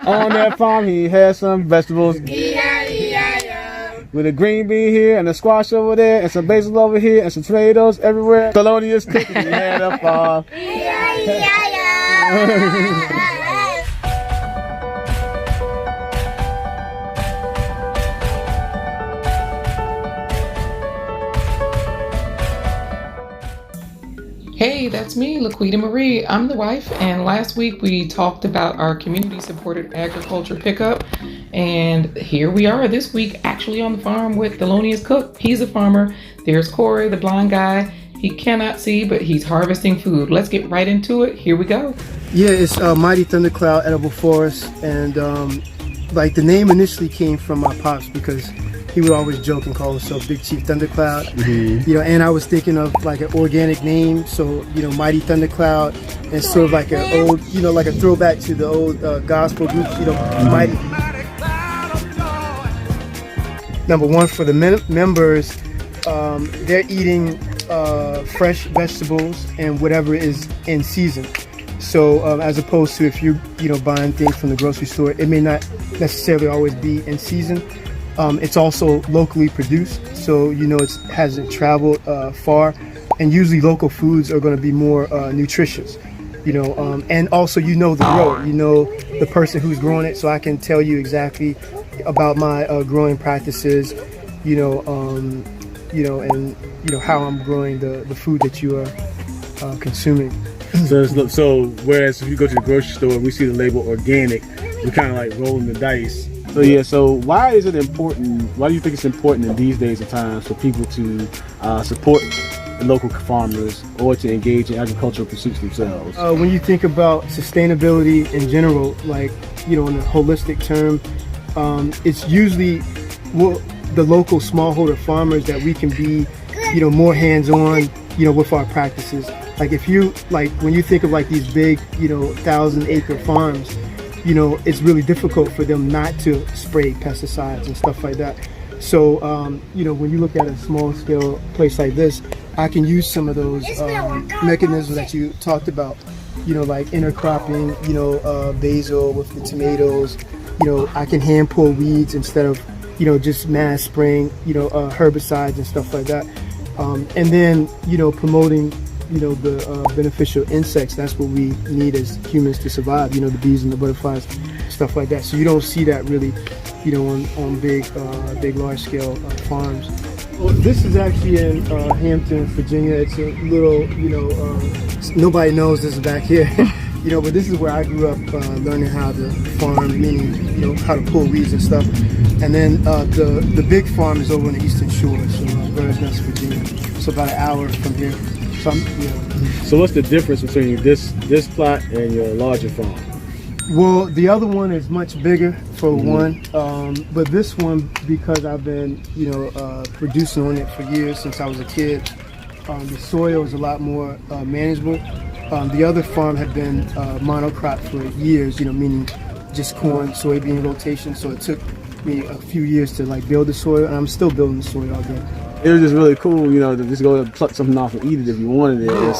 On that farm, he had some vegetables. With a green bean here and a squash over there and some basil over here and some tomatoes everywhere. Thelonius Cook, he had a farm. Hey, that's me, LaQuita Marie. I'm the wife, and last week we talked about our community-supported agriculture pickup, and here we are this week actually on the farm with Thelonius Cook. He's a farmer. There's Corey, the blind guy. He cannot see, but he's harvesting food. Let's get right into it. Here we go. Yeah, it's Mighty Thundercloud Edible Forest, and like the name initially came from my pops because he would always joke and call himself Big Chief Thundercloud. Mm-hmm. You know, and I was thinking of like an organic name, so Mighty Thundercloud, and sort of like an old, like a throwback to the old gospel group, Mighty. Number one, for the members, they're eating fresh vegetables and whatever is in season. So as opposed to if you're buying things from the grocery store, it may not necessarily always be in season. It's also locally produced, so it hasn't traveled far, and usually local foods are going to be more nutritious, and also the grower, the person who's growing it, so I can tell you exactly about my growing practices, and how I'm growing the food that you are consuming. So whereas if you go to the grocery store, we see the label organic, we're kind of like rolling the dice. So why is it important? Why do you think it's important in these days and times for people to support the local farmers or to engage in agricultural pursuits themselves? When you think about sustainability in general, like in a holistic term, it's usually the local smallholder farmers that we can be, more hands-on, with our practices. Like when you think of like these big, 1,000-acre farms. It's really difficult for them not to spray pesticides and stuff like that. So, when you look at a small scale place like this, I can use some of those mechanisms that you talked about, like intercropping, basil with the tomatoes. I can hand pull weeds instead of, just mass spraying, herbicides and stuff like that. And then, promoting the beneficial insects. That's what we need as humans to survive, the bees and the butterflies, stuff like that. So you don't see that really, on big large scale farms. Well, this is actually in Hampton, Virginia. It's a little, nobody knows this is back here, but this is where I grew up learning how to farm, meaning, how to pull weeds and stuff. And then the big farm is over on the Eastern Shore, so Bird's Nest, Virginia. So about an hour from here. So what's the difference between this plot and your larger farm? Well, the other one is much bigger for one, but this one, because I've been producing on it for years since I was a kid, the soil is a lot more manageable. The other farm had been monocrop for years, meaning just corn, soybean rotation. So it took me a few years to like build the soil, and I'm still building the soil all day. It was just really cool, to just go and pluck something off and eat it if you wanted it. And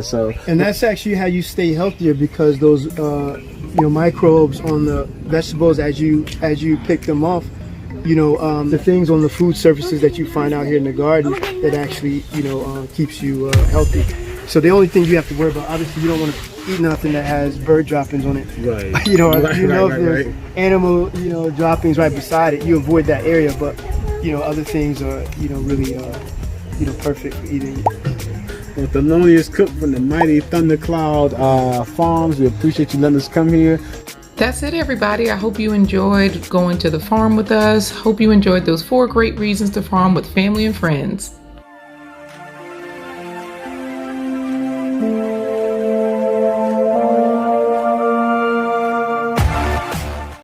so. And that's actually how you stay healthier, because those, microbes on the vegetables as you pick them off, the things on the food surfaces that you find out here in the garden that actually, keeps you healthy. So the only thing you have to worry about, obviously, you don't want to eat nothing that has bird droppings on it. Right. If there's animal, droppings right beside it, you avoid that area, but. Other things are, really, perfect for eating. Well, Thelonius Cook from the Mighty Thundercloud Farms, we appreciate you letting us come here. That's it, everybody. I hope you enjoyed going to the farm with us. Hope you enjoyed those 4 great reasons to farm with family and friends.